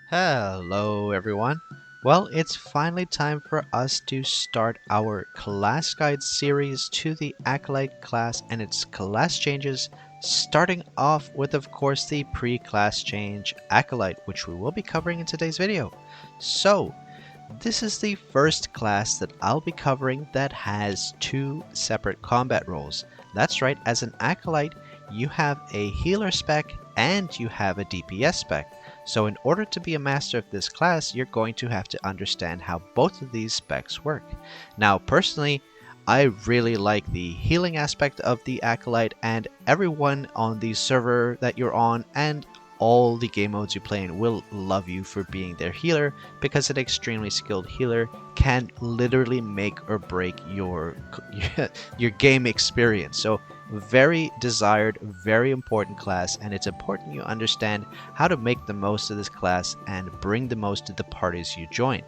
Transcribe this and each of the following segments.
Hello everyone. Well, it's finally time for us to start our class guide series to the Acolyte class and its class changes, starting off with of course the pre-class change Acolyte, which we will be covering in today's video. So, this is the first class that I'll be covering that has two separate combat roles. That's right, as an Acolyte, you have a healer spec and you have a DPS spec. So in order to be a master of this class, you're going to have to understand how both of these specs work. Now, personally, I really like the healing aspect of the Acolyte, and everyone on the server that you're on and all the game modes you play in will love you for being their healer, because an extremely skilled healer can literally make or break your game experience. So very desired, very important class, and it's important you understand how to make the most of this class and bring the most to the parties you join.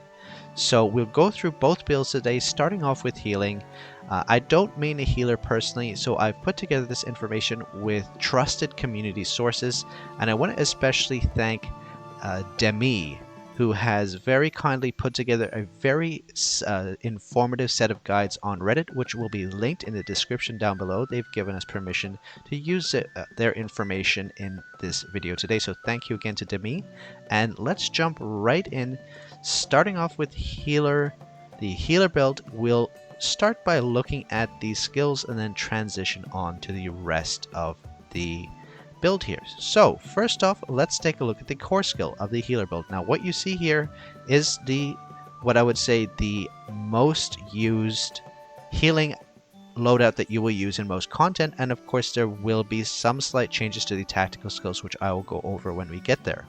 So we'll go through both builds today, starting off with healing. I don't mean a healer personally, so I've put together this information with trusted community sources, and I want to especially thank Demi, who has very kindly put together a very informative set of guides on Reddit, which will be linked in the description down below. They've given us permission to use their information in this video today, so thank you again to Demi. And let's jump right in, starting off with healer. The healer build will start by looking at these skills and then transition on to the rest of the build here. So first off, let's take a look at the core skill of the healer build. Now what you see here is what I would say the most used healing loadout that you will use in most content, and of course there will be some slight changes to the tactical skills, which I will go over when we get there.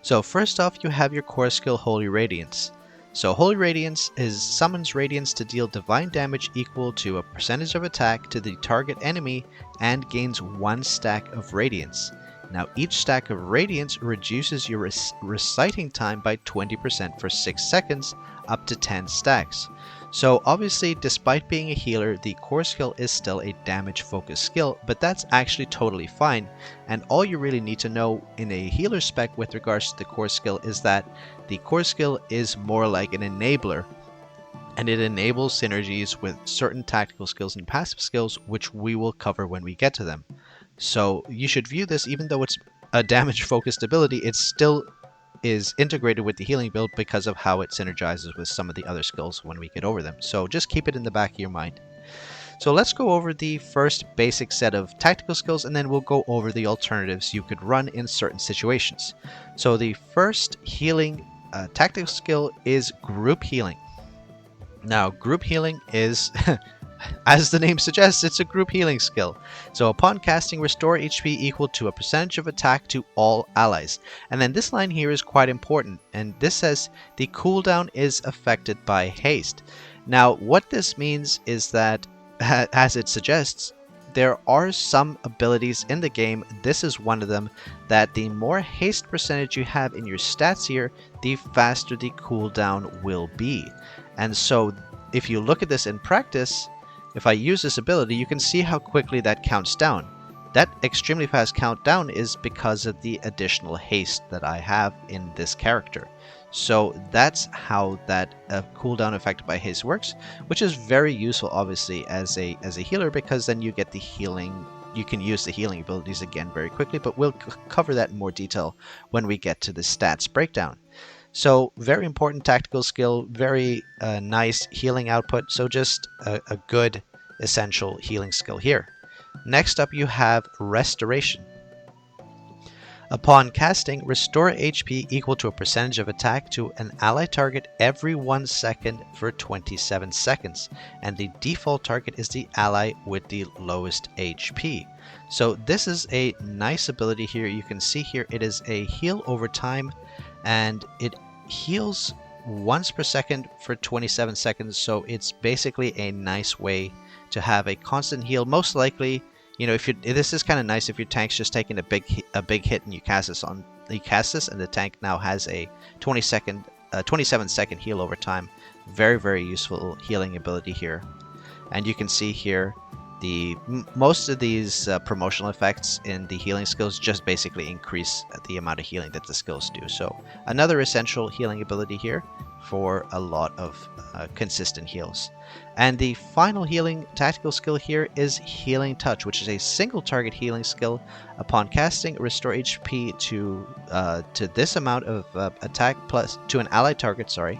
So first off, you have your core skill, Holy Radiance. So Holy Radiance summons Radiance to deal divine damage equal to a percentage of attack to the target enemy and gains 1 stack of Radiance. Now each stack of Radiance reduces your reciting time by 20% for 6 seconds, up to 10 stacks. So obviously, despite being a healer, the core skill is still a damage focused skill, but that's actually totally fine. And all you really need to know in a healer spec with regards to the core skill is that the core skill is more like an enabler, and it enables synergies with certain tactical skills and passive skills, which we will cover when we get to them. So you should view this, even though it's a damage focused ability, it still is integrated with the healing build because of how it synergizes with some of the other skills when we get over them. So just keep it in the back of your mind. So let's go over the first basic set of tactical skills, and then we'll go over the alternatives you could run in certain situations. So the first healing tactical skill is group healing. Now group healing is as the name suggests, it's a group healing skill. So upon casting, restore HP equal to a percentage of attack to all allies. And then this line here is quite important, and this says the cooldown is affected by haste. Now what this means is that, as it suggests, there are some abilities in the game, this is one of them, that the more haste percentage you have in your stats here, the faster the cooldown will be. And so if you look at this in practice, if I use this ability, you can see how quickly that counts down. That extremely fast countdown is because of the additional haste that I have in this character. So that's how that cooldown affected by haste works, which is very useful obviously as a healer, because then you get the healing, you can use the healing abilities again very quickly, but we'll cover that in more detail when we get to the stats breakdown. So very important tactical skill, very nice healing output, so just a good essential healing skill here. Next up you have Restoration. Upon casting, restore HP equal to a percentage of attack to an ally target every 1 second for 27 seconds, and the default target is the ally with the lowest HP. So this is a nice ability here. You can see here it is a heal over time, and it heals once per second for 27 seconds, so it's basically a nice way to have a constant heal. Most likely, you know, this is kind of nice if your tank's just taking a big hit and you cast this and the tank now has a 27 second heal over time. Very, very useful healing ability here. And you can see here Most of these promotional effects in the healing skills just basically increase the amount of healing that the skills do. So another essential healing ability here for a lot of consistent heals. And the final healing tactical skill here is Healing Touch, which is a single target healing skill. Upon casting, restore HP to this amount of attack plus to an allied target. Sorry.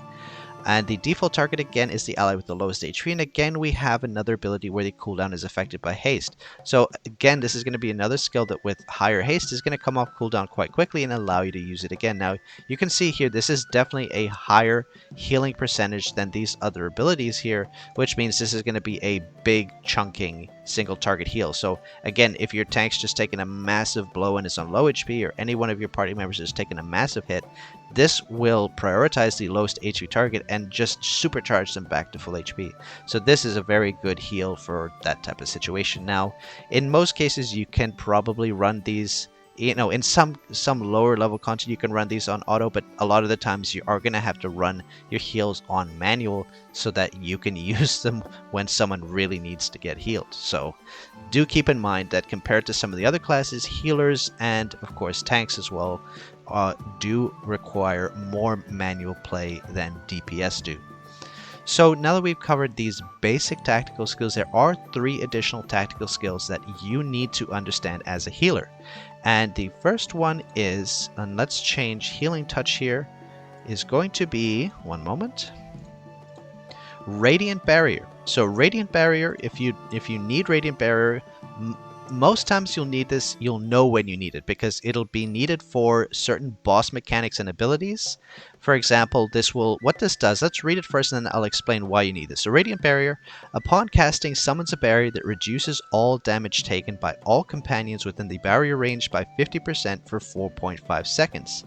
And the default target again is the ally with the lowest HP, and again we have another ability where the cooldown is affected by haste. So again, this is going to be another skill that with higher haste is going to come off cooldown quite quickly and allow you to use it again. Now you can see here this is definitely a higher healing percentage than these other abilities here, which means this is going to be a big chunking single target heal. So again, if your tank's just taking a massive blow and is on low HP, or any one of your party members is taking a massive hit, this will prioritize the lowest HP target and just supercharge them back to full HP. So this is a very good heal for that type of situation. Now, in most cases, you can probably run these, you know, in some lower level content, you can run these on auto, but a lot of the times you are going to have to run your heals on manual so that you can use them when someone really needs to get healed. So do keep in mind that compared to some of the other classes, healers and of course tanks as well do require more manual play than DPS do. So now that we've covered these basic tactical skills, there are 3 additional tactical skills that you need to understand as a healer. And the first one is, and let's change Healing Touch here, is going to be, one moment, Radiant Barrier. So Radiant Barrier, if you need Radiant Barrier, most times you'll need this, you'll know when you need it, because it'll be needed for certain boss mechanics and abilities. For example, what this does, let's read it first and then I'll explain why you need this. So Radiant Barrier, upon casting, summons a barrier that reduces all damage taken by all companions within the barrier range by 50% for 4.5 seconds.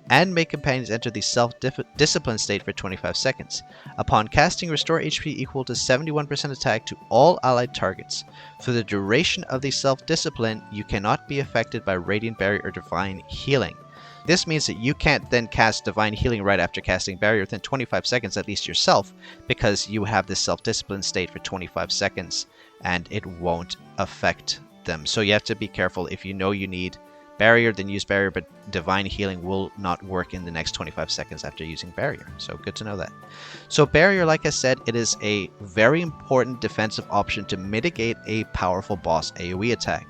And make companions enter the self-discipline state for 25 seconds. Upon casting, restore HP equal to 71% attack to all allied targets. For the duration of the self-discipline, you cannot be affected by Radiant Barrier or Divine Healing. This means that you can't then cast Divine Healing right after casting Barrier within 25 seconds, at least yourself, because you have this self-discipline state for 25 seconds and it won't affect them. So you have to be careful. If you know you need Barrier, then use Barrier, but Divine Healing will not work in the next 25 seconds after using Barrier. So good to know that. So Barrier, like I said, it is a very important defensive option to mitigate a powerful boss AoE attack.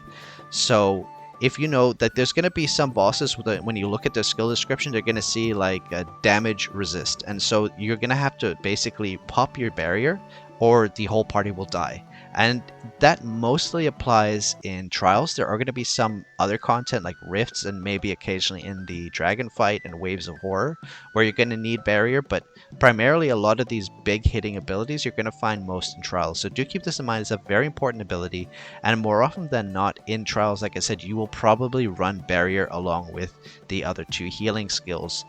So if you know that there's going to be some bosses, when you look at their skill description, they're going to see like a damage resist. And so you're going to have to basically pop your Barrier or the whole party will die. And that mostly applies in trials. There are going to be some other content like rifts and maybe occasionally in the dragon fight and waves of horror where you're going to need Barrier, but primarily a lot of these big hitting abilities you're going to find most in trials. So do keep this in mind. It's a very important ability, and more often than not in trials, like I said, you will probably run Barrier along with the other 2 healing skills.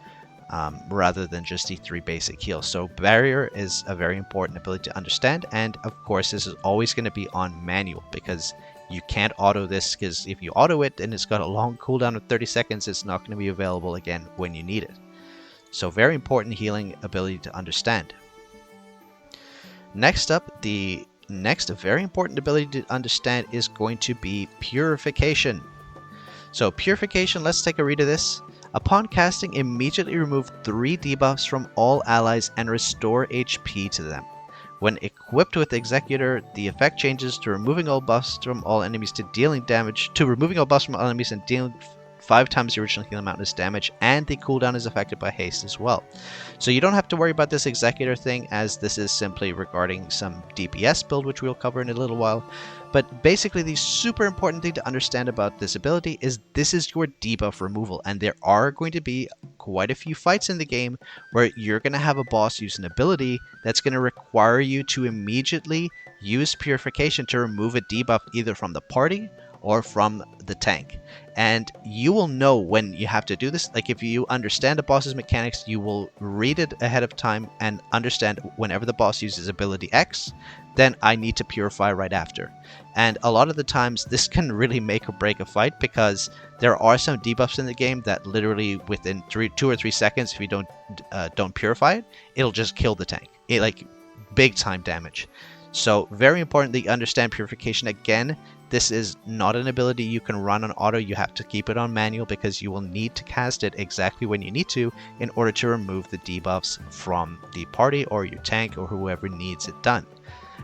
Rather than just the 3 basic heals. So Barrier is a very important ability to understand, and of course this is always going to be on manual because you can't auto this, because if you auto it and it's got a long cooldown of 30 seconds, it's not going to be available again when you need it. So very important healing ability to understand. Next up, the next very important ability to understand is going to be Purification. So Purification, let's take a read of this. Upon casting, immediately remove 3 debuffs from all allies and restore HP to them. When equipped with Executor, the effect changes to removing all buffs from all enemies and dealing 5 times the original healing amount as damage, and the cooldown is affected by haste as well. So you don't have to worry about this Executor thing, as this is simply regarding some DPS build, which we'll cover in a little while. But basically the super important thing to understand about this ability is this is your debuff removal, and there are going to be quite a few fights in the game where you're going to have a boss use an ability that's going to require you to immediately use Purification to remove a debuff either from the party or from the tank. And you will know when you have to do this. Like if you understand the boss's mechanics, you will read it ahead of time and understand whenever the boss uses ability X, then I need to purify right after. And a lot of the times this can really make or break a fight, because there are some debuffs in the game that literally within 2 or 3 seconds, if you don't purify it, it'll just kill the tank. Like big time damage. So very important that you understand purification. Again, this is not an ability you can run on auto. You have to keep it on manual because you will need to cast it exactly when you need to in order to remove the debuffs from the party or your tank or whoever needs it done.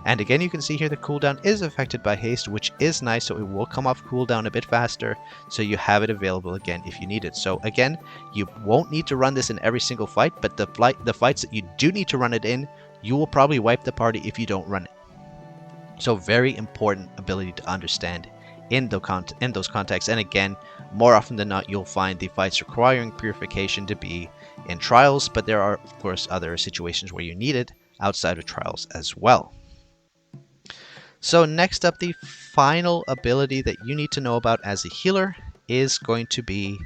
And again, you can see here the cooldown is affected by haste, which is nice, so it will come off cooldown a bit faster, so you have it available again if you need it. So again, you won't need to run this in every single fight, but the fights that you do need to run it in, you will probably wipe the party if you don't run it. So very important ability to understand in those contexts. And again, more often than not, you'll find the fights requiring purification to be in trials, but there are, of course, other situations where you need it outside of trials as well. So next up, the final ability that you need to know about as a healer is going to be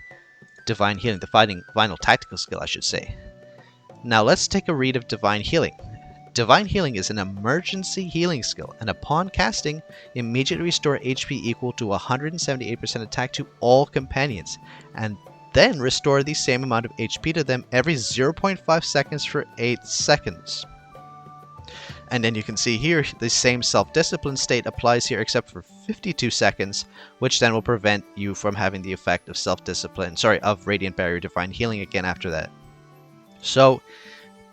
Divine Healing, the final tactical skill, I should say. Now let's take a read of Divine Healing. Divine Healing is an emergency healing skill, and upon casting, immediately restore HP equal to 178% attack to all companions, and then restore the same amount of HP to them every 0.5 seconds for 8 seconds. And then you can see here the same self-discipline state applies here except for 52 seconds, which then will prevent you from having the effect of of Radiant Barrier Divine Healing again after that. So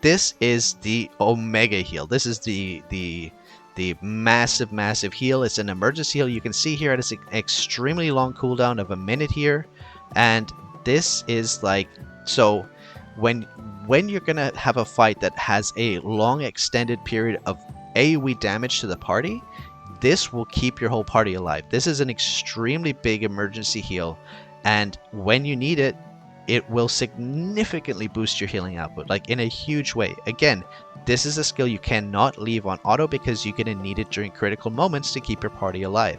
this is the Omega heal. This is the massive heal. It's an emergency heal. You can see here it is an extremely long cooldown of a minute here, and this is like, so when you're gonna have a fight that has a long extended period of AoE damage to the party, this will keep your whole party alive. This is an extremely big emergency heal, and when you need it, it will significantly boost your healing output, like in a huge way. Again, this is a skill you cannot leave on auto because you're going to need it during critical moments to keep your party alive.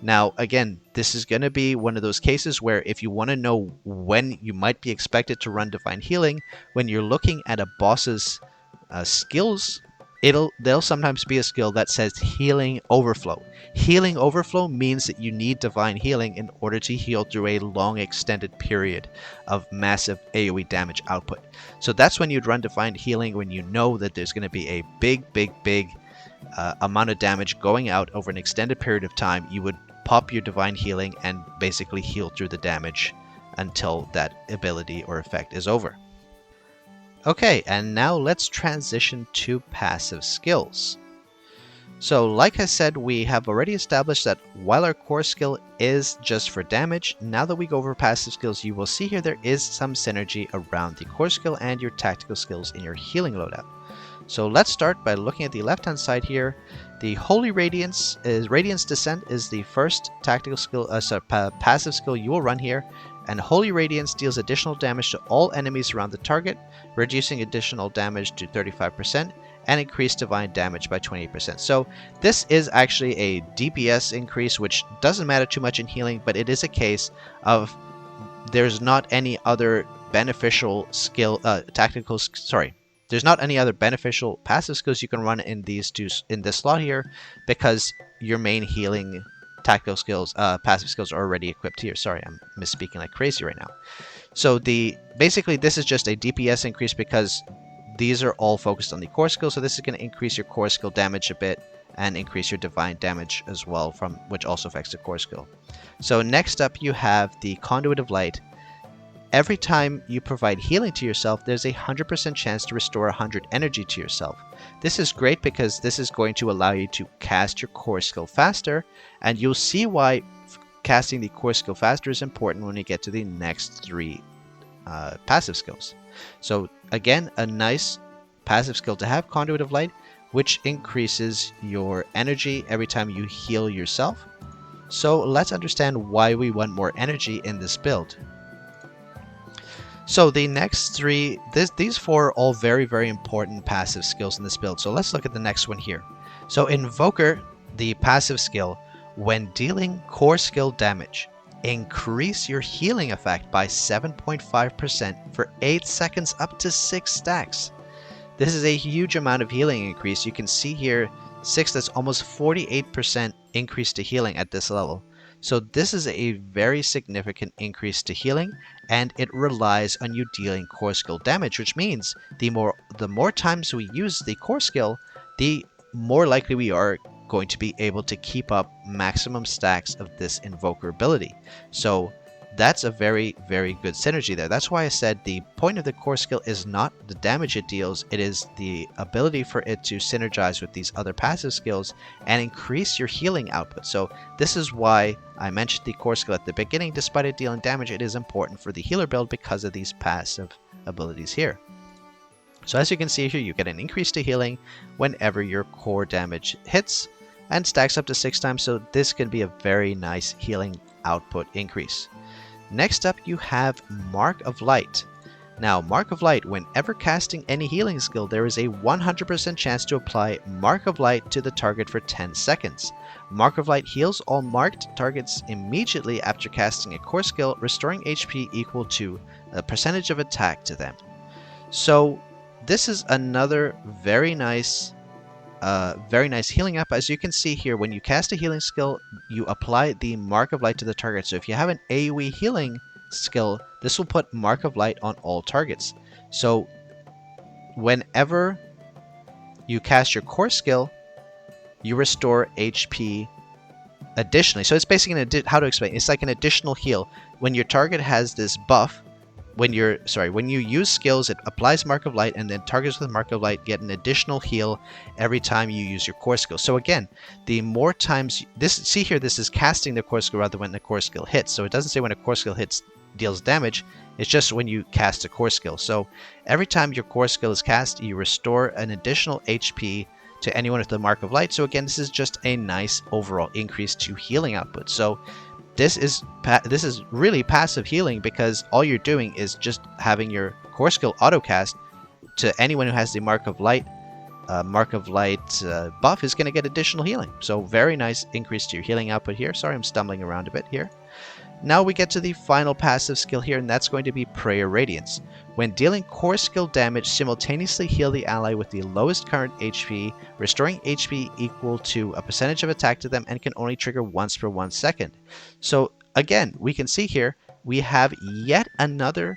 Now, again, this is going to be one of those cases where if you want to know when you might be expected to run Divine Healing, when you're looking at a boss's skills, there'll sometimes be a skill that says Healing Overflow. Healing Overflow means that you need Divine Healing in order to heal through a long extended period of massive AoE damage output. So that's when you'd run Divine Healing, when you know that there's going to be a big amount of damage going out over an extended period of time. You would pop your Divine Healing and basically heal through the damage until that ability or effect is over. Okay, and now let's transition to passive skills. So like I said, we have already established that while our core skill is just for damage, now that we go over passive skills, you will see here there is some synergy around the core skill and your tactical skills in your healing loadout. So let's start by looking at the left-hand side here. The Holy Radiance Descent is the first tactical skill, passive skill you will run here, and Holy Radiance deals additional damage to all enemies around the target, reducing additional damage to 35%, and increase divine damage by 28%. So this is actually a DPS increase, which doesn't matter too much in healing, but it is a case of there's not any other beneficial skill, there's not any other beneficial passive skills you can run in this slot here, because your main healing tactical skills, passive skills are already equipped here. Sorry, I'm misspeaking like crazy right now. So basically this is just a DPS increase because these are all focused on the core skill. So this is going to increase your core skill damage a bit and increase your divine damage as well, which also affects the core skill. So next up you have the Conduit of Light. Every time you provide healing to yourself, there's a 100% chance to restore 100 energy to yourself. This is great because this is going to allow you to cast your core skill faster, and you'll see why casting the core skill faster is important when you get to the next three passive skills. So again, a nice passive skill to have, Conduit of Light, which increases your energy every time you heal yourself. So let's understand why we want more energy in this build. So the next three, these four are all very important passive skills in this build. So let's look at the next one here. So Invoker, the passive skill, when dealing core skill damage, increase your healing effect by 7.5% for 8 seconds up to 6 stacks. This is a huge amount of healing increase. You can see here 6, that's almost 48% increase to healing at this level. So this is a very significant increase to healing, and it relies on you dealing core skill damage, which means the more times we use the core skill, the more likely we are going to be able to keep up maximum stacks of this invoker ability. So that's a very, very good synergy there. That's why I said the point of the core skill is not the damage it deals, it is the ability for it to synergize with these other passive skills and increase your healing output. So this is why I mentioned the core skill at the beginning. Despite it dealing damage, it is important for the healer build because of these passive abilities here. So as you can see here, you get an increase to healing whenever your core damage hits and stacks up to 6 times, so this can be a very nice healing output increase. Next up, you have Mark of Light. Now, Mark of Light, whenever casting any healing skill, there is a 100% chance to apply Mark of Light to the target for 10 seconds. Mark of Light heals all marked targets immediately after casting a core skill, restoring HP equal to a percentage of attack to them. So this is another very nice healing up. As you can see here, when you cast a healing skill, you apply the Mark of Light to the target. So if you have an AoE healing skill, this will put Mark of Light on all targets. So whenever you cast your core skill, you restore HP additionally. So it's basically how to explain. It's like an additional heal. When your target has this buff, when you use skills, it applies Mark of Light, and then targets with Mark of Light get an additional heal every time you use your core skill. So again, the more times see here, this is casting the core skill rather than when the core skill hits. So it doesn't say when a core skill hits deals damage. It's just when you cast a core skill. So every time your core skill is cast, you restore an additional HP to anyone with the Mark of Light. So again, this is just a nice overall increase to healing output. So this is really passive healing, because all you're doing is just having your core skill autocast to anyone who has the Mark of Light buff is going to get additional healing. So very nice increase to your healing output here. Sorry, I'm stumbling around a bit here. Now we get to the final passive skill here, and that's going to be Prayer Radiance. When dealing core skill damage, simultaneously heal the ally with the lowest current HP, restoring HP equal to a percentage of attack to them, and can only trigger once per 1 second. So again, we can see here, we have yet another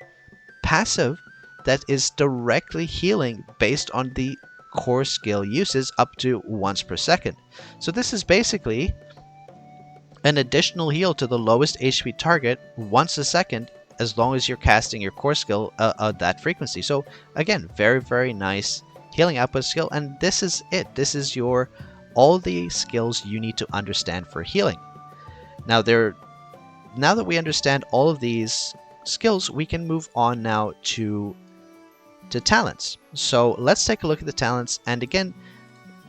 passive that is directly healing based on the core skill uses up to once per second. So this is basically an additional heal to the lowest HP target once a second, as long as you're casting your core skill at that frequency. So again, very, very nice healing output skill, and this is it. This is all the skills you need to understand for healing. Now that we understand all of these skills, we can move on now to talents. So let's take a look at the talents, and again,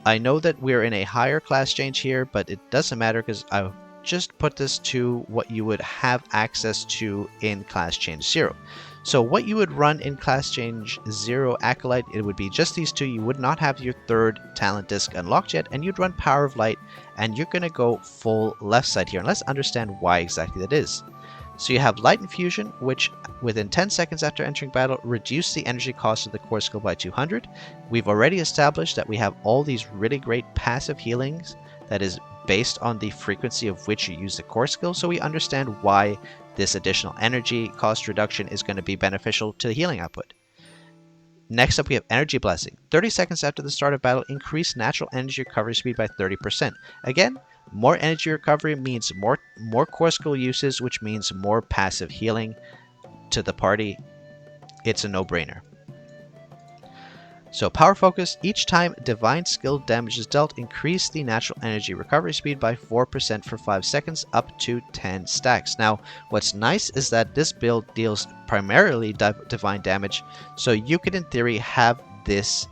I know that we're in a higher class change here, but it doesn't matter because I just put this to what you would have access to in class change 0. So what you would run in class change 0 Acolyte, it would be just these two. You would not have your third talent disc unlocked yet, and you'd run Power of Light, and you're going to go full left side here, and let's understand why exactly that is. So you have Light Infusion, which within 10 seconds after entering battle, reduce the energy cost of the core skill by 200. We've already established that we have all these really great passive healings that is based on the frequency of which you use the core skill, so we understand why this additional energy cost reduction is going to be beneficial to the healing output. Next up, we have Energy Blessing. 30 seconds after the start of battle, increase natural energy recovery speed by 30%. Again, more energy recovery means more core skill uses, which means more passive healing to the party. It's a no-brainer. So Power Focus, each time divine skill damage is dealt, increase the natural energy recovery speed by 4% for 5 seconds up to 10 stacks. Now, what's nice is that this build deals primarily divine damage, so you could in theory have this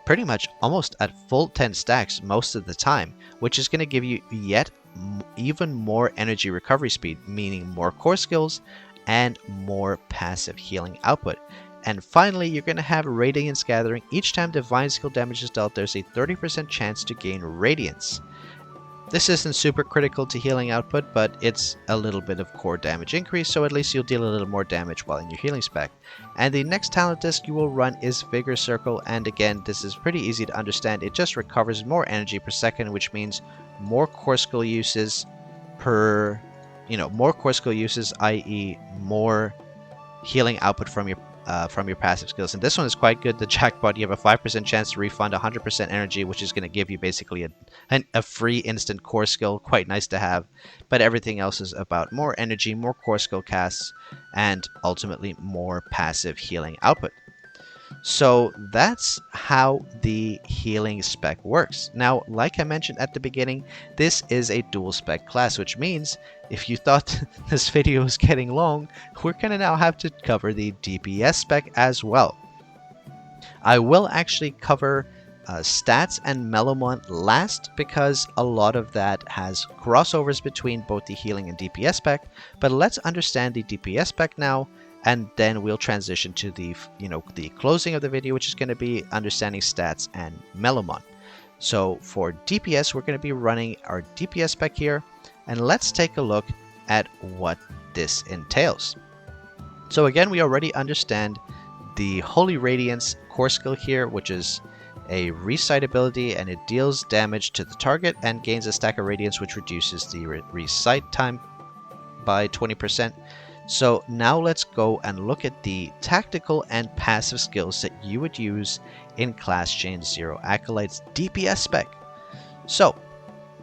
pretty much almost at full 10 stacks most of the time, which is going to give you yet even more energy recovery speed, meaning more core skills and more passive healing output. And finally, you're going to have Radiance Gathering. Each time divine skill damage is dealt, there's a 30% chance to gain Radiance. This isn't super critical to healing output, but it's a little bit of core damage increase, so at least you'll deal a little more damage while in your healing spec. And the next talent disc you will run is Vigor Circle, and again, this is pretty easy to understand. It just recovers more energy per second, which means more core skill uses more core skill uses, i.e. more healing output from your from your passive skills. And this one is quite good. The jackpot, you have a 5% chance to refund 100% energy, which is going to give you basically a free instant core skill. Quite nice to have. But everything else is about more energy, more core skill casts, and ultimately more passive healing output. So that's how the healing spec works. Now, like I mentioned at the beginning, this is a dual spec class, which means if you thought this video was getting long, we're going to now have to cover the DPS spec as well. I will actually cover stats and Melomon last because a lot of that has crossovers between both the healing and DPS spec, but let's understand the DPS spec now, and then we'll transition to the closing of the video, which is going to be understanding stats and Melomon. So for DPS, we're going to be running our DPS spec here, and let's take a look at what this entails. So again, we already understand the Holy Radiance core skill here, which is a recite ability, and it deals damage to the target and gains a stack of radiance, which reduces the recite time by 20%. So now let's go and look at the tactical and passive skills that you would use in Class Chain 0 Acolytes DPS spec. So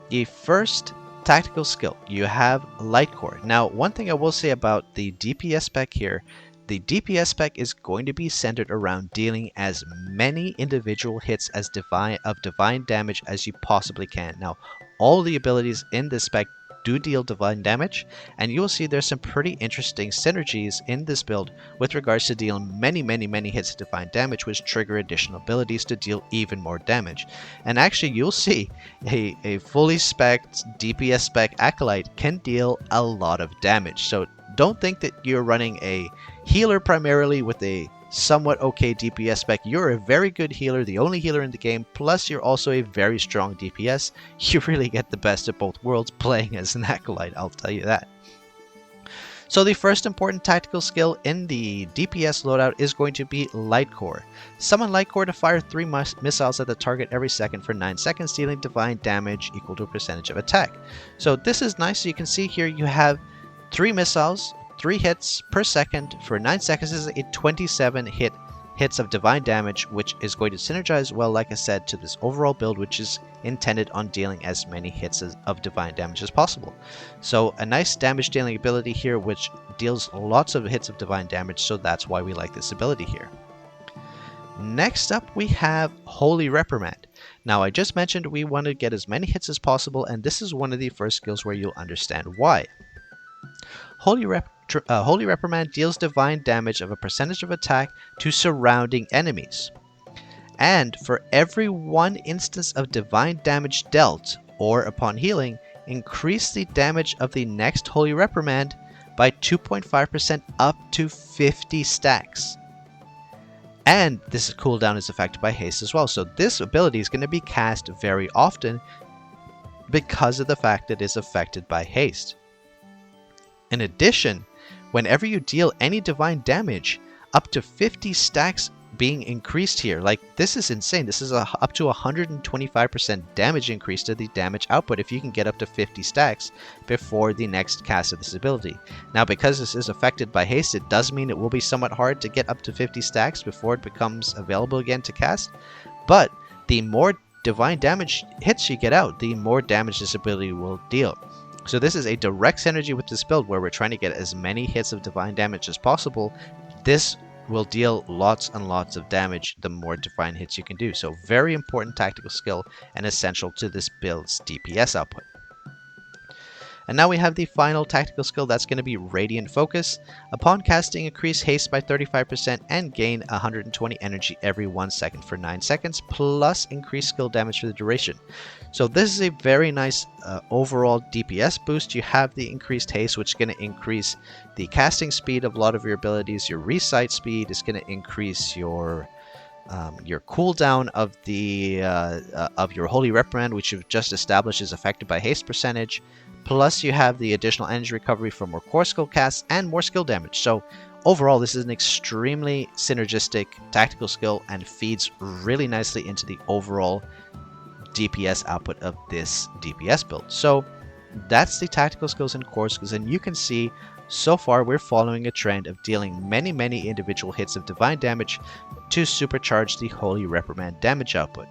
the first tactical skill, you have Light Core. Now, one thing I will say about the DPS spec here, the DPS spec is going to be centered around dealing as many individual hits as divine damage as you possibly can. Now, all the abilities in this spec do deal divine damage, and you will see there's some pretty interesting synergies in this build with regards to dealing many hits of divine damage, which trigger additional abilities to deal even more damage. And actually, you'll see a fully spec'd DPS spec Acolyte can deal a lot of damage. So don't think that you're running a healer primarily with a somewhat okay DPS spec. You're a very good healer, the only healer in the game, plus you're also a very strong DPS. You really get the best of both worlds playing as an Acolyte, I'll tell you that. So the first important tactical skill in the DPS loadout is going to be Light Core. Summon Light Core to fire 3 missiles at the target every second for 9 seconds, dealing divine damage equal to a percentage of attack. So this is nice. So you can see here you have 3 missiles, 3 hits per second for 9 seconds. This is a 27 hits of divine damage, which is going to synergize well, like I said, to this overall build, which is intended on dealing as many hits of divine damage as possible. So a nice damage dealing ability here, which deals lots of hits of divine damage, so that's why we like this ability here. Next up, we have Holy Reprimand. Now, I just mentioned we want to get as many hits as possible, and this is one of the first skills where you'll understand why. Holy Reprimand deals divine damage of a percentage of attack to surrounding enemies. And for every 1 instance of divine damage dealt, or upon healing, increase the damage of the next Holy Reprimand by 2.5% up to 50 stacks. And this cooldown is affected by haste as well. So this ability is going to be cast very often because of the fact that it is affected by haste. In addition, whenever you deal any divine damage, up to 50 stacks being increased here. Like, this is insane. This is up to 125% damage increase to the damage output if you can get up to 50 stacks before the next cast of this ability. Now, because this is affected by haste, it does mean it will be somewhat hard to get up to 50 stacks before it becomes available again to cast. But the more divine damage hits you get out, the more damage this ability will deal. So this is a direct synergy with this build where we're trying to get as many hits of divine damage as possible. This will deal lots and lots of damage the more divine hits you can do. So very important tactical skill and essential to this build's DPS output. And now we have the final tactical skill, that's going to be Radiant Focus. Upon casting, increase haste by 35% and gain 120 energy every 1 second for 9 seconds, plus increase skill damage for the duration. So this is a very nice overall DPS boost. You have the increased haste, which is going to increase the casting speed of a lot of your abilities. Your recite speed is going to increase your cooldown of your Holy Reprimand, which you've just established is affected by haste percentage. Plus, you have the additional energy recovery from more core skill casts and more skill damage. So, overall, this is an extremely synergistic tactical skill and feeds really nicely into the overall DPS output of this DPS build. So, that's the tactical skills and core skills, and you can see So far, we're following a trend of dealing many individual hits of divine damage to supercharge the Holy Reprimand damage output.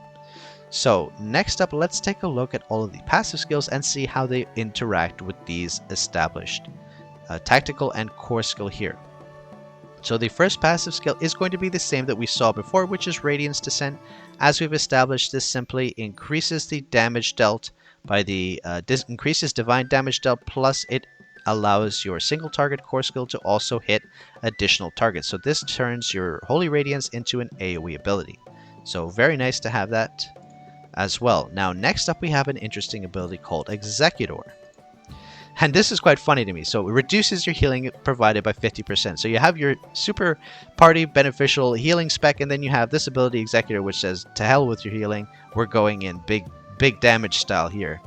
So next up, let's take a look at all of the passive skills and see how they interact with these established tactical and core skill here. So the first passive skill is going to be the same that we saw before, which is Radiance Descent. As we've established, this simply increases the damage dealt by the increases divine damage dealt, plus it allows your single target core skill to also hit additional targets. So this turns your Holy Radiance into an AoE ability. So very nice to have that as well. Now next up we have an interesting ability called Executor. And this is quite funny to me. So it reduces your healing provided by 50%. So you have your super party beneficial healing spec, and then you have this ability Executor, which says, to hell with your healing, we're going in big damage style here.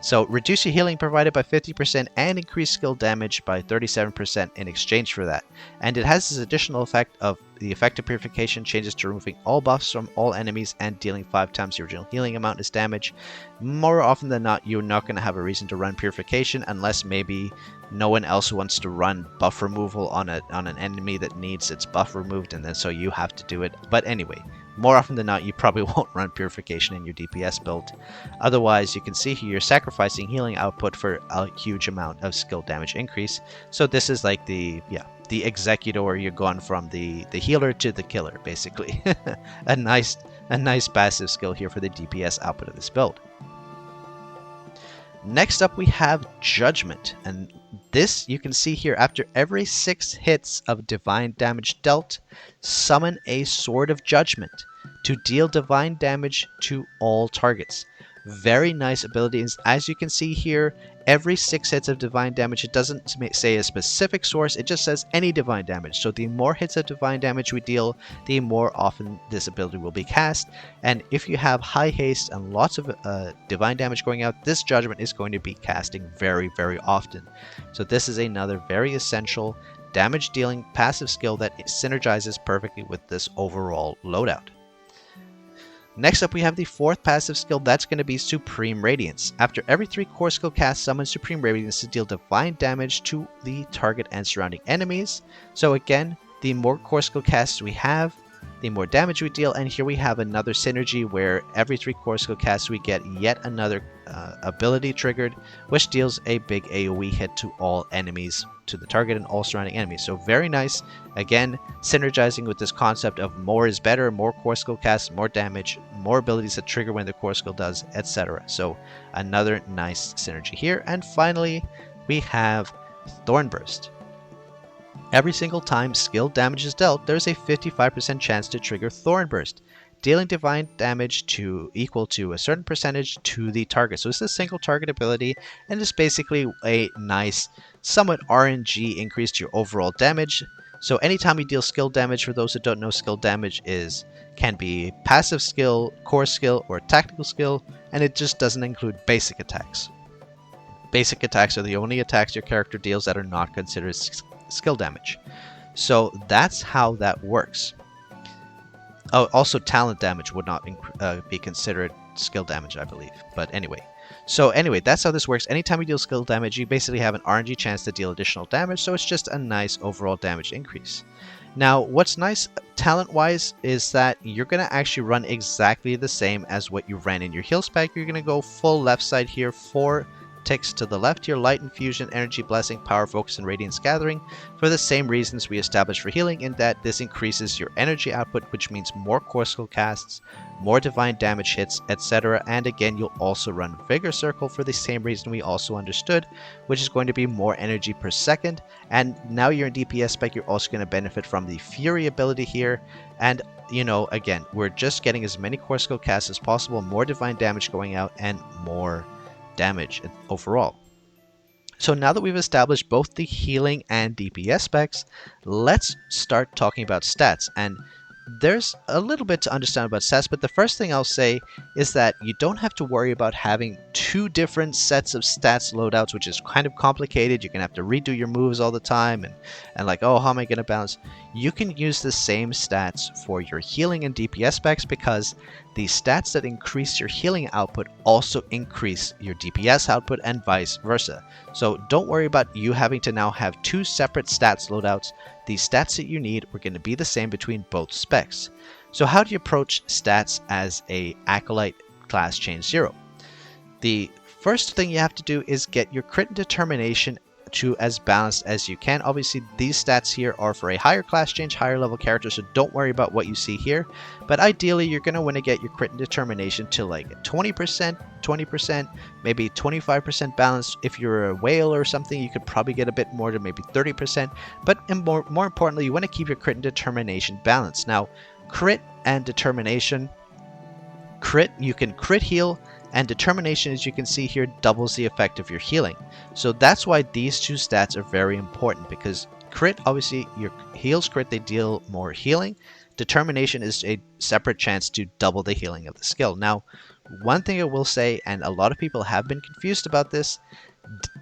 So reduce your healing provided by 50% and increase skill damage by 37% in exchange for that. And it has this additional effect of the effect of purification changes to removing all buffs from all enemies and dealing 5 times the original healing amount as damage. More often than not, you're not going to have a reason to run purification unless maybe no one else wants to run buff removal on an enemy that needs its buff removed, and then so you have to do it. But anyway, more often than not, you probably won't run purification in your DPS build. Otherwise, you can see here you're sacrificing healing output for a huge amount of skill damage increase. So this is like the Executor. You're going from the healer to the killer, basically. a nice passive skill here for the DPS output of this build. Next up we have Judgment, and this you can see here, after every 6 hits of divine damage dealt, summon a Sword of Judgment to deal divine damage to all targets. Very nice abilities. As you can see here, every 6 hits of divine damage, it doesn't say a specific source, it just says any divine damage. So the more hits of divine damage we deal, the more often this ability will be cast. And if you have high haste and lots of divine damage going out, this Judgment is going to be casting very often. So this is another very essential damage dealing passive skill that synergizes perfectly with this overall loadout. Next up we have the 4th passive skill, that's going to be Supreme Radiance. After every 3 core skill casts, summon Supreme Radiance to deal divine damage to the target and surrounding enemies. So again, the more core skill casts we have, the more damage we deal, and here we have another synergy where every 3 core skill casts we get yet another ability triggered, which deals a big AoE hit to all enemies, to the target and all surrounding enemies. So very nice, again synergizing with this concept of more is better, more core skill casts, more damage, more abilities that trigger when the core skill does, etc. So another nice synergy here. And finally we have Thornburst. Every single time skill damage is dealt, there's a 55% chance to trigger Thornburst, dealing divine damage equal to a certain percentage to the target. So it's a single target ability, and it's basically a nice, somewhat RNG increase to your overall damage. So anytime you deal skill damage, for those who don't know, skill damage can be passive skill, core skill, or tactical skill, and it just doesn't include basic attacks. Basic attacks are the only attacks your character deals that are not considered skill damage. So that's how that works. Oh, also talent damage would not be considered skill damage, I believe. But anyway. So anyway, that's how this works. Anytime you deal skill damage, you basically have an RNG chance to deal additional damage, so it's just a nice overall damage increase. Now, what's nice talent-wise is that you're going to actually run exactly the same as what you ran in your heal spec. You're going to go full left side here, 4 ticks to the left here, Light Infusion, Energy Blessing, Power Focus, and Radiance Gathering, for the same reasons we established for healing, in that this increases your energy output, which means more core skill casts, more divine damage hits, etc. And again, you'll also run Vigor Circle for the same reason we also understood, which is going to be more energy per second. And now you're in DPS spec, you're also going to benefit from the Fury ability here. And you know, again, we're just getting as many core skill casts as possible, more divine damage going out, and more damage overall. So now that we've established both the healing and DPS specs, let's start talking about stats. And there's a little bit to understand about stats, but the first thing I'll say is that you don't have to worry about having 2 different sets of stats loadouts, which is kind of complicated. You're going to have to redo your moves all the time and like, oh, how am I going to balance? you can use the same stats for your healing and DPS specs because the stats that increase your healing output also increase your DPS output and vice versa. So don't worry about you having to now have two separate stats loadouts. The stats that you need are going to be the same between both specs. So how do you approach stats as a Acolyte class change 0? The first thing you have to do is get your crit and determination to as balanced as you can. Obviously, these stats here are for a higher class change, higher level character, so don't worry about what you see here. But ideally, you're going to want to get your crit and determination to like 20%, 20%, maybe 25% balanced. If you're a whale or something, you could probably get a bit more to maybe 30%. But more importantly, you want to keep your crit and determination balanced. Now, crit and determination, you can crit heal, and determination, as you can see here, doubles the effect of your healing. So that's why these two stats are very important, because crit, obviously your heals crit, they deal more healing. Determination is a separate chance to double the healing of the skill. Now, one thing I will say, and a lot of people have been confused about this,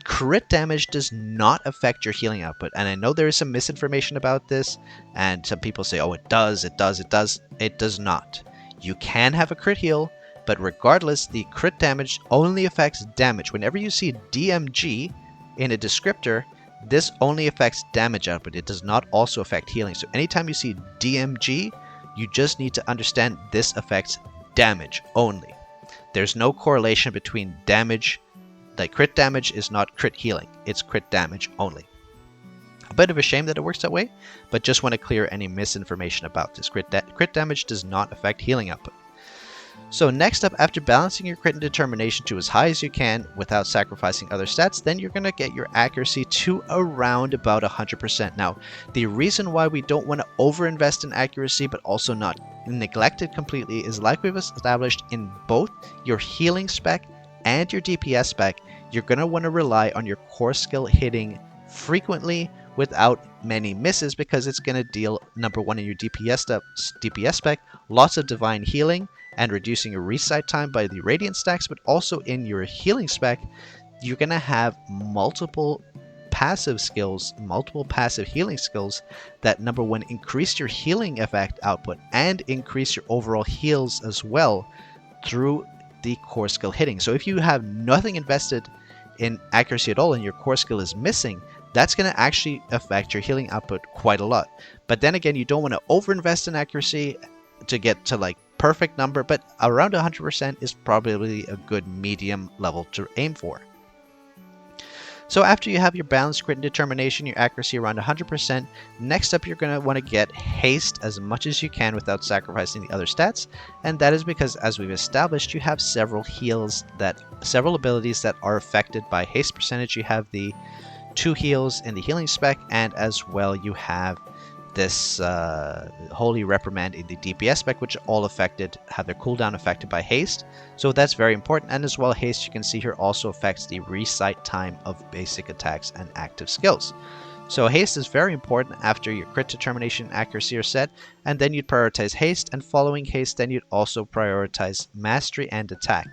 crit damage does not affect your healing output. And I know there is some misinformation about this, and some people say, oh, it does, it does, it does. It does not. You can have a crit heal, but regardless, the crit damage only affects damage. Whenever you see DMG in a descriptor, this only affects damage output. It does not also affect healing. So anytime you see DMG, you just need to understand this affects damage only. There's no correlation between damage. Like crit damage is not crit healing. It's crit damage only. A bit of a shame that it works that way, but just want to clear any misinformation about this. Crit damage does not affect healing output. So next up, after balancing your crit and determination to as high as you can without sacrificing other stats, then you're going to get your accuracy to around about 100%. Now, the reason why we don't want to overinvest in accuracy but also not neglect it completely is, like we've established, in both your healing spec and your DPS spec, you're going to want to rely on your core skill hitting frequently without many misses, because it's going to deal, number one, in your DPS spec, lots of divine healing and reducing your recite time by the radiant stacks, but also in your healing spec, you're going to have multiple passive skills, multiple passive healing skills that, number one, increase your healing effect output and increase your overall heals as well through the core skill hitting. So if you have nothing invested in accuracy at all and your core skill is missing, that's going to actually affect your healing output quite a lot. But then again, you don't want to overinvest in accuracy to get to like perfect number, but around 100% is probably a good medium level to aim for. So after you have your balanced crit and determination, your accuracy around 100%, next up you're going to want to get haste as much as you can without sacrificing the other stats, and that is because, as we've established, you have several abilities that are affected by haste percentage. You have the 2 heals in the healing spec, and as well you have this Holy Reprimand in the DPS spec, which all have their cooldown affected by haste. So that's very important. And as well, haste, you can see here, also affects the recite time of basic attacks and active skills. So haste is very important after your crit determination accuracy are set, and then you'd prioritize haste, and following haste, then you'd also prioritize mastery and attack.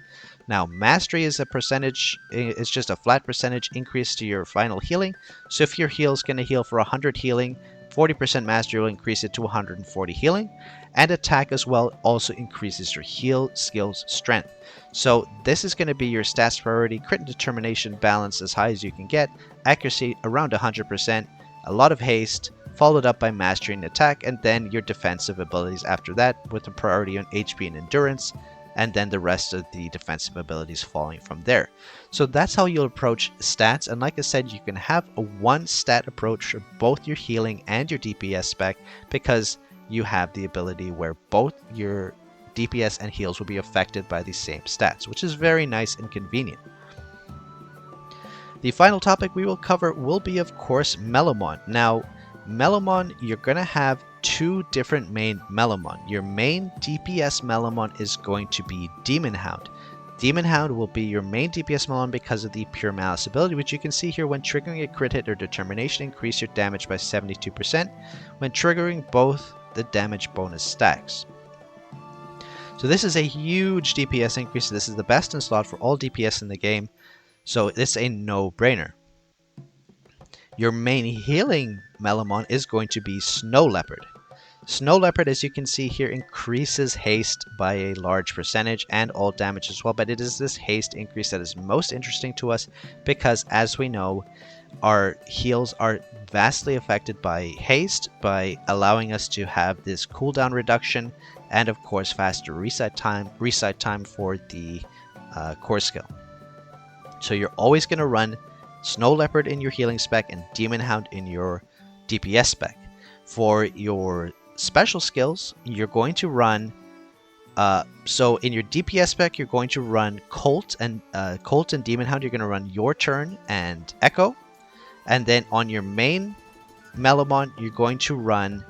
Now, mastery is a percentage, it's just a flat percentage increase to your final healing. So if your heal is going to heal for 100 healing, 40% mastery will increase it to 140 healing, and attack as well also increases your heal skills strength. So this is going to be your stats priority: crit and determination balance as high as you can get, accuracy around 100%, a lot of haste, followed up by mastery and attack, and then your defensive abilities after that with a priority on HP and endurance, and then the rest of the defensive abilities falling from there. So that's how you'll approach stats, and like I said, you can have a one stat approach for both your healing and your DPS spec, because you have the ability where both your DPS and heals will be affected by the same stats, which is very nice and convenient. The final topic we will cover will be, of course, Mellowmon. Now, Mellowmon, you're going to have 2 different main Mellowmon. Your main DPS Mellowmon is going to be Demon Hound. Demon Hound will be your main DPS Mellowmon because of the Pure Malice ability, which you can see here: when triggering a crit hit or determination, increase your damage by 72%. When triggering both, the damage bonus stacks. So this is a huge DPS increase. This is the best in slot for all DPS in the game, so it's a no-brainer. Your main healing Melamon is going to be Snow Leopard. Snow Leopard, as you can see here, increases haste by a large percentage and all damage as well, but it is this haste increase that is most interesting to us because, as we know, our heals are vastly affected by haste, by allowing us to have this cooldown reduction and, of course, faster reset time for the core skill. So you're always going to run Snow Leopard in your healing spec and Demon Hound in your DPS spec. For your special skills, you're going to run so in your DPS spec, you're going to run Colt and Demon Hound. You're going to run Your Turn and Echo, and then on your main Melamon, you're going to run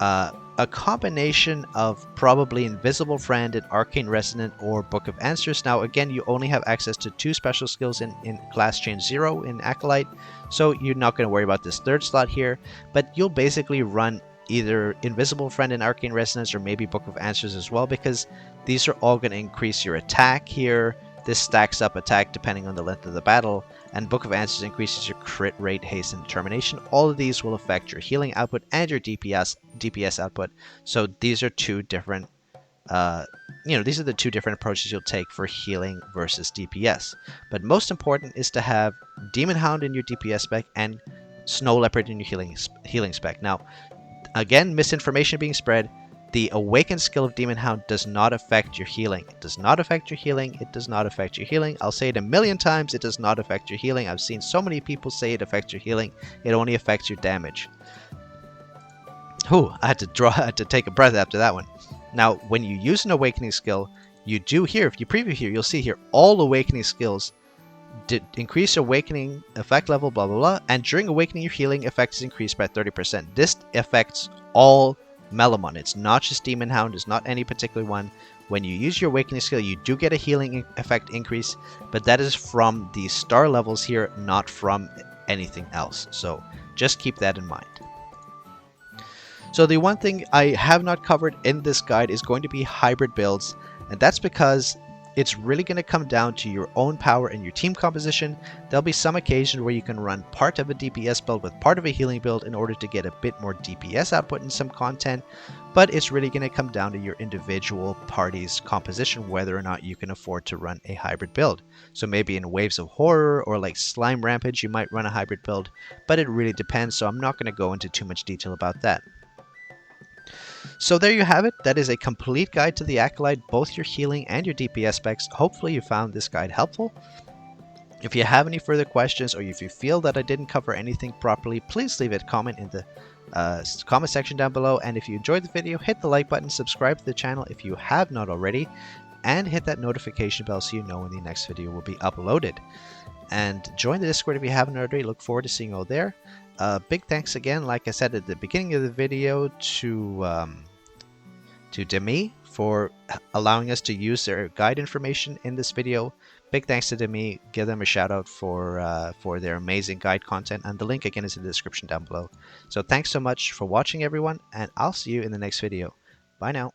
a combination of probably Invisible Friend and Arcane Resonant or Book of Answers. Now, again, you only have access to 2 special skills in class chain 0 in Acolyte, so you're not going to worry about this third slot here, but you'll basically run either Invisible Friend and Arcane Resonance or maybe Book of Answers as well, because these are all going to increase your attack here. This stacks up attack depending on the length of the battle, and Book of Answers increases your crit rate, haste, and determination. All of these will affect your healing output and your DPS output. So these are two different, these are the two different approaches you'll take for healing versus DPS. But most important is to have Demon Hound in your DPS spec and Snow Leopard in your healing spec. Now, again, misinformation being spread. The Awakened skill of Demon Hound does not affect your healing. It does not affect your healing. It does not affect your healing. I'll say it a million times. It does not affect your healing. I've seen so many people say it affects your healing. It only affects your damage. Whew, I had to take a breath after that one. Now, when you use an Awakening skill, you do here, if you preview here, you'll see here all Awakening skills increase Awakening effect level, blah, blah, blah. And during Awakening, your healing effect is increased by 30%. This affects all Melamon. It's not just Demon Hound, it's not any particular one. When you use your Awakening skill, you do get a healing effect increase, but that is from the star levels here, not from anything else. So just keep that in mind. So the one thing I have not covered in this guide is going to be hybrid builds, and that's because it's really going to come down to your own power and your team composition. There'll be some occasion where you can run part of a DPS build with part of a healing build in order to get a bit more DPS output in some content, but it's really going to come down to your individual party's composition, whether or not you can afford to run a hybrid build. So maybe in Waves of Horror or like Slime Rampage, you might run a hybrid build, but it really depends, so I'm not going to go into too much detail about that. So there you have it. That is a complete guide to the Acolyte, both your healing and your DPS specs. Hopefully you found this guide helpful. If you have any further questions, or if you feel that I didn't cover anything properly, please leave a comment in the comment section down below. And if you enjoyed the video, hit the like button, subscribe to the channel if you have not already, and hit that notification bell so you know when the next video will be uploaded. And join the Discord if you haven't already. Look forward to seeing you all there. Big thanks again, like I said at the beginning of the video, to Demi for allowing us to use their guide information in this video. Big thanks to Demi. Give them a shout out for their amazing guide content, and the link again is in the description down below. So thanks so much for watching, everyone, and I'll see you in the next video. Bye now.